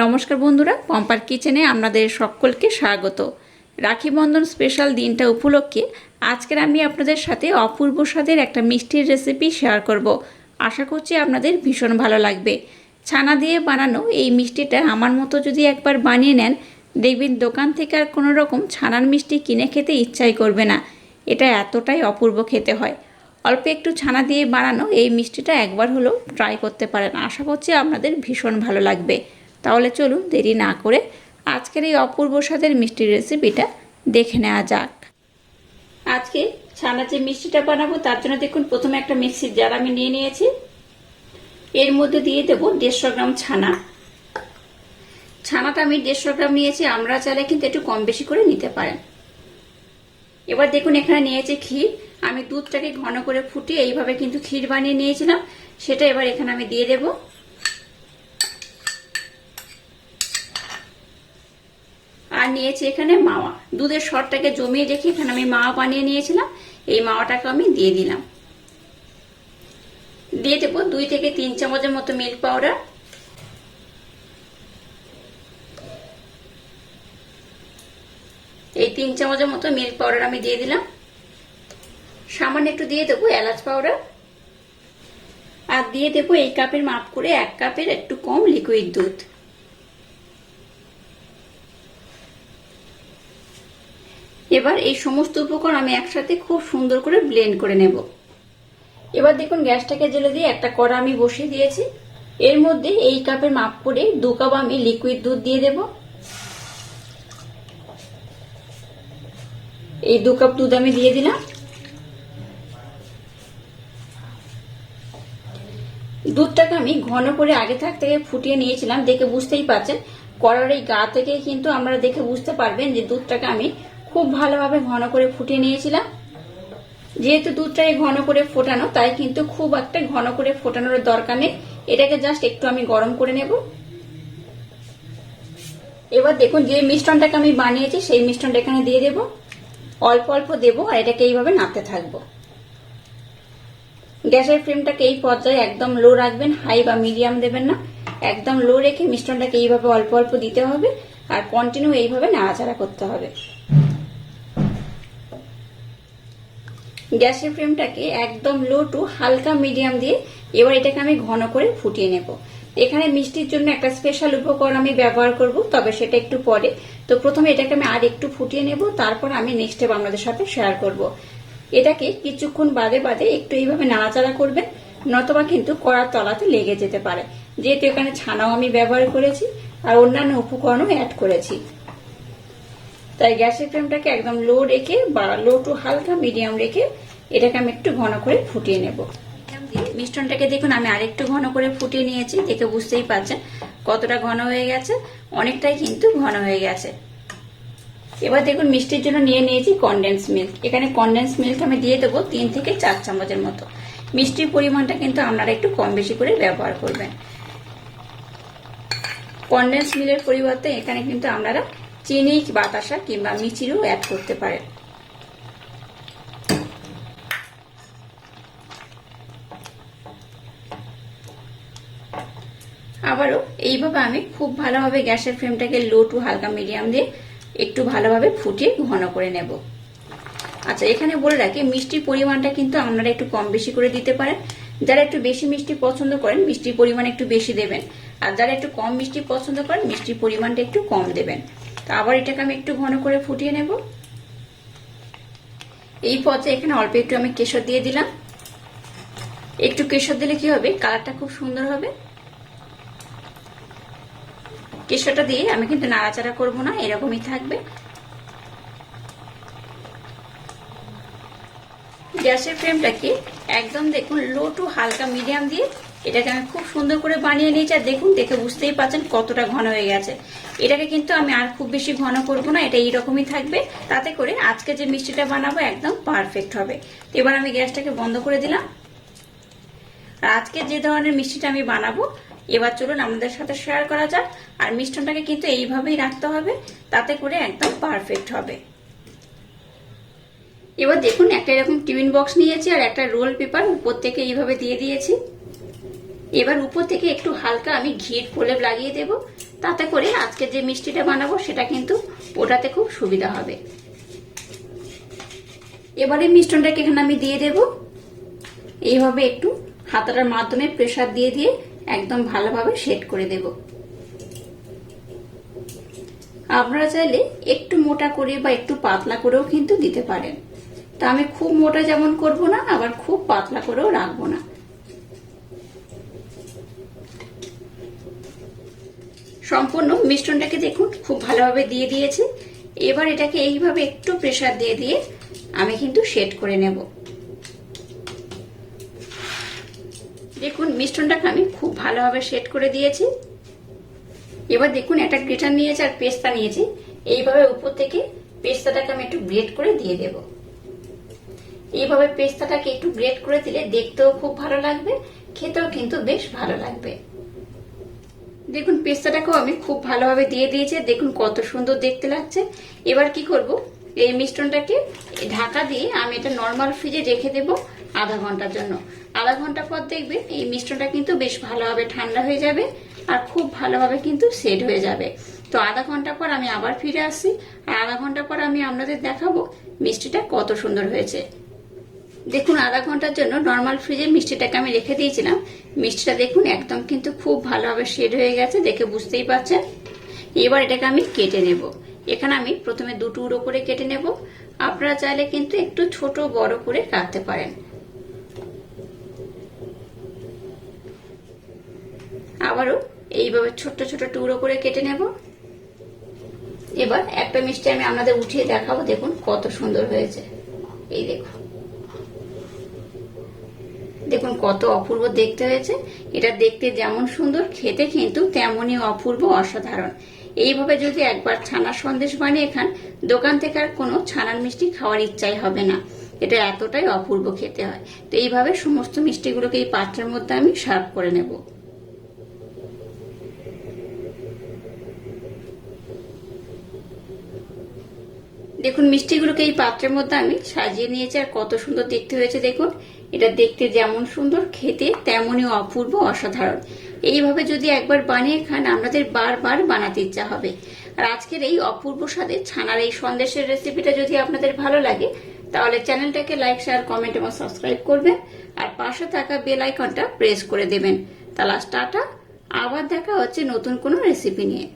নমস্কার বন্ধুরা, পম্পার কিচেনে আপনাদের সকলকে স্বাগত। রাখি বন্ধন স্পেশাল দিনটা উপলক্ষে আজকের আমি আপনাদের সাথে অপূর্ব স্বাদের একটা মিষ্টির রেসিপি শেয়ার করব। আশা করছি আপনাদের ভীষণ ভালো লাগবে। ছানা দিয়ে বানানো এই মিষ্টিটা আমার মতো যদি একবার বানিয়ে নেন, দেখবেন দোকান থেকে আর কোনো রকম ছানার মিষ্টি কিনে খেতে ইচ্ছাই করবে না। এটা এতটাই অপূর্ব খেতে হয়। অল্প একটু ছানা দিয়ে বানানো এই মিষ্টিটা একবার হলেও ট্রাই করতে পারেন। আশা করছি আপনাদের ভীষণ ভালো লাগবে। তাহলে চলুন দেরি না করে আজকের এই অপূর্ব স্বাদের মিষ্টির রেসিপিটা দেখে নেওয়া যাক। আজকে ছানা যে মিষ্টিটা বানাবো তার জন্য দেখুন প্রথমে একটা মিক্সির জার আমি নিয়ে নিয়েছি। এর মধ্যে দিয়ে দেবো 150 গ্রাম ছানা। ছানাটা আমি 150 গ্রাম নিয়েছি, আমরা চাইলে কিন্তু একটু কম বেশি করে নিতে পারেন। এবার দেখুন এখানে নিয়েছি ক্ষীর। আমি দুধটাকে ঘন করে ফুটিয়ে এইভাবে কিন্তু ক্ষীর বানিয়ে নিয়েছিলাম, সেটা এবার এখানে আমি দিয়ে দেবো। আর নিয়েছি এখানে মাওয়া। দুধের সরটাকে জমিয়ে রেখে এখানে আমি মাওয়া বানিয়ে নিয়েছিলাম, এই মাওয়াটাকে আমি দিয়ে দিলাম। দিয়ে দেবো 2 থেকে 3 চামচের মতো মিল্ক পাউডার। এই 3 চামচের মতো মিল্ক পাউডার আমি দিয়ে দিলাম। সামান্য একটু দিয়ে দেবো এলাচ পাউডার। আর দিয়ে দেবো এই কাপের মাপ করে 1 কাপের একটু কম লিকুইড দুধ। এবার এই সমস্ত উপকরণ আমি একসাথে খুব সুন্দর করে ব্লেন্ড করে নেব। এবার দেখুন গ্যাসটাকে জ্বেলে দিয়ে একটা কড়া আমি বসিয়ে দিয়েছি। এর মধ্যে এই কাপের মাপ করে 2 কাপ আমি লিকুইড দুধ দিয়ে দেব। এই 2 কাপ দুধ আমি দিয়ে দিলাম। দুধটাকে আমি ঘন করে আগে থাকতে ফুটিয়ে নিয়েছিলাম, দেখে বুঝতেই পারছেন কড়ার এই গা থেকে কিন্তু আপনারা দেখে বুঝতে পারবেন যে দুধটাকে আমি খুব ভালোভাবে ঘন করে ফুটিয়ে নিয়েছিলাম। যেহেতু দুধটাকে ঘন করে ফোটানো, তাই কিন্তু খুব একটা ঘন করে ফোটানোর দরকার নেই। এটাকে জাস্ট একটু আমি গরম করে নেব। এবার দেখুন যে মিশ্রণটাকে আমি বানিয়েছি সেই মিশ্রণটা এখানে দিয়ে দেব। অল্প অল্প দেবো আর এটাকে এইভাবে নাড়তে থাকবো। গ্যাসের ফ্লেমটাকে এই পর্যায়ে একদম লো রাখবেন, হাই বা মিডিয়াম দেবেন না। একদম লো রেখে মিশ্রণটাকে এইভাবে অল্প অল্প দিতে হবে আর কন্টিনিউ এইভাবে নাড়াচাড়া করতে হবে। গ্যাসের ফ্লেমটাকে একদম লো টু হালকা মিডিয়াম দিয়ে এবার এটাকে আমি ঘন করে ফুটিয়ে নেব। এখানে মিষ্টির জন্য একটা স্পেশাল উপকরণ আমি ব্যবহার করব, তবে সেটা একটু পরে। তো প্রথমে এটাকে আমি আর একটু ফুটিয়ে নেব, তারপর আমি নেক্সট স্টেপ আপনাদের সাথে শেয়ার করব। এটাকে কিছুক্ষণ বাদে বাদে একটু এইভাবে নাড়াচাড়া করবেন, নতবা কিন্তু কড়ার তলাতে লেগে যেতে পারে। যেহেতু এখানে ছানাও আমি ব্যবহার করেছি আর অন্যান্য উপকরণও অ্যাড করেছি, তাই গ্যাসের ফ্লেমটাকে একদম লো রেখে বা লো টু হালকা মিডিয়াম রেখে এটাকে আমি একটু ঘন করে ফুটিয়ে নেব। মিশ্রণটাকে দেখুন আমি আরেকটু ঘন করে ফুটিয়ে নিয়েছি, দেখে বুঝতেই পারছেন কতটা ঘন হয়ে গেছে, অনেকটাই কিন্তু ঘন হয়ে গেছে। এবার দেখুন মিষ্টির জন্য নিয়ে নিয়েছি কনডেন্স মিল্ক। এখানে কনডেন্স মিল্ক আমি দিয়ে দেবো 3 থেকে 4 চামচের মতো। মিষ্টির পরিমাণটা কিন্তু আপনারা একটু কম বেশি করে ব্যবহার করবেন। কনডেন্স মিল্কের পরিবর্তে এখানে কিন্তু আপনারা চিনি, বাতাসা কিংবা মিচিরও অ্যাড করতে পারেন। আবারও এইভাবে আমি খুব ভালোভাবে গ্যাসের ফ্লেমটাকে লো টু হালকা মিডিয়াম দিয়ে একটু ভালোভাবে ফুটিয়ে ঘন করে নেব। আচ্ছা, এখানে বলে রাখি মিষ্টির পরিমাণটা কিন্তু আপনারা একটু কম বেশি করে দিতে পারেন। যারা একটু বেশি মিষ্টি পছন্দ করেন মিষ্টির পরিমাণ একটু বেশি দেবেন, আর যারা একটু কম মিষ্টি পছন্দ করেন মিষ্টির পরিমাণটা একটু কম দেবেন। তো আবার এটাকে আমি একটু ঘন করে ফুটিয়ে নেব। এই পর্যায়ে এখানে অল্প একটু আমি কেশর দিয়ে দিলাম। একটু কেশর দিলে কি হবে, কালারটা খুব সুন্দর হবে। কেশরটা দিয়ে আমি কিন্তু নাড়াচাড়া করব না, এরকমই থাকবে। গ্যাসের ফ্লেমটাকে একদম দেখুন লো টু হালকা মিডিয়াম দিয়ে এটাকে আমি খুব সুন্দর করে বানিয়ে নিয়েছি। আর দেখুন, দেখে বুঝতেই পারছেন কতটা ঘন হয়ে গেছে। এটাকে কিন্তু আমি আর খুব বেশি ঘন করব না, এটা এইরকমই থাকবে। তাতে করে আজকে যে মিষ্টিটা বানাবো একদম পারফেক্ট হবে। তো এবার আমি গ্যাসটাকে বন্ধ করে দিলাম। আর আজকে যে ধরনের মিষ্টিটা আমি বানাবো এবার চলুন আপনাদের সাথে শেয়ার করা যাক। আর মিষ্টনটাকে কিন্তু এইভাবেই রাখতে হবে, তাতে করে একদম পারফেক্ট হবে। এবার দেখুন একটা এরকম টিফিন বক্স নিয়েছি আর একটা রোল পেপার উপর থেকে এইভাবে দিয়ে দিয়েছি। এবার উপর থেকে একটু হালকা আমি ঘির প্রলেপ লাগিয়ে দেব, তাতে করে আজকে যে মিষ্টিটা বানাবো সেটা কিন্তু ওটাতে খুব সুবিধা হবে। এবারে মিশ্রণটাকে এখানে আমি দিয়ে দেব। এইভাবে একটু হাতাটার মাধ্যমে প্রেসার দিয়ে দিয়ে একদম ভালোভাবে সেট করে দেব। আপনারা চাইলে একটু মোটা করে বা একটু পাতলা করেও কিন্তু দিতে পারেন। তা আমি খুব মোটা যেমন করব না, আবার খুব পাতলা করেও রাখবো না। সম্পূর্ণ মিশ্রণটাকে দেখুন খুব ভালোভাবে দিয়ে দিয়েছি। এবার এটাকে এইভাবে একটু প্রেসার দিয়ে দিয়ে আমি কিন্তু সেট করে নেব। দেখুন মিশ্রণটাকে আমি খুব ভালোভাবে সেট করে দিয়েছি। এবার দেখুন একটা গ্রেটার নিয়েছি আর পেস্তা নিয়েছি। এইভাবে উপর থেকে পেস্তাটাকে আমি একটু গ্রেট করে দিয়ে দেব। এইভাবে পেস্তাটাকে একটু গ্রেট করে দিলে দেখতেও খুব ভালো লাগবে, খেতেও কিন্তু বেশ ভালো লাগবে। দেখুন পেস্তাটাকেও আমি খুব ভালোভাবে দিয়ে দিয়েছি। দেখুন কত সুন্দর দেখতে লাগছে। এবার কি করব, এই মিশ্রণটাকে ঢাকা দিয়ে আমি এটা নর্মাল ফ্রিজে রেখে দেব আধা ঘন্টার জন্য। আধা ঘন্টা পর দেখবেন এই মিশ্রণটা কিন্তু বেশ ভালোভাবে ঠান্ডা হয়ে যাবে আর খুব ভালোভাবে কিন্তু সেট হয়ে যাবে। তো আধা ঘন্টা পর আমি আবার ফিরে আসছি, আর আধা ঘন্টা পর আমি আপনাদের দেখাবো মিষ্টিটা কত সুন্দর হয়েছে। দেখুন আধা ঘন্টার জন্য নর্মাল ফ্রিজে মিষ্টিটাকে আমি রেখে দিয়েছিলাম। মিষ্টিটা দেখুন একদম কিন্তু খুব ভালোভাবে সেট হয়ে গেছে, দেখে বুঝতেই পারছেন। এবার এটাকে আমি কেটে নেব। এখানে আমি প্রথমে 2 টুকরো করে কেটে নেব। আপনারা চাইলে কিন্তু একটু ছোট বড় করে কাটতে পারেন। আবারও এইভাবে ছোট ছোট টুকরো করে কেটে নেব। এবার একটা মিষ্টি আমি আপনাদের উঠিয়ে দেখাবো। দেখুন কত সুন্দর হয়েছে। এই দেখুন, দেখুন কত অপূর্ব দেখতে হয়েছে। এটা দেখতে যেমন সুন্দর, খেতে কিন্তু তেমনই অপূর্ব, অসাধারণ। এইভাবে যদি একবার ছানার সন্দেশ বানিয়ে খান, দোকান থেকে আর কোনো ছানার মিষ্টি খাওয়ার ইচ্ছাই হবে না। এটা এতটাই অপূর্ব খেতে হয়। তো এইভাবে সমস্ত মিষ্টিগুলোকে এই পাত্রের মধ্যে আমি সার্ভ করে নেব। দেখুন মিষ্টিগুলোকে এই পাত্রের মধ্যে আমি সাজিয়ে নিয়েছি, আর কত সুন্দর দেখতে হয়েছে। দেখুন এটা দেখতে যেমন সুন্দর, খেতে তেমনই অপূর্ব, অসাধারণ। এইভাবে যদি একবার বানিয়ে খান, আপনাদের বারবার বানাতে ইচ্ছা হবে। আর আজকের এই অপূর্ব স্বাদের ছানার এই সন্দেশের রেসিপিটা যদি আপনাদের ভালো লাগে, তাহলে চ্যানেলটাকে লাইক, শেয়ার, কমেন্ট এবং সাবস্ক্রাইব করবেন, আর পাশে থাকা বেল আইকনটা প্রেস করে দেবেন। তাহলে টাটা, আবার দেখা হচ্ছে নতুন কোনো রেসিপি নিয়ে।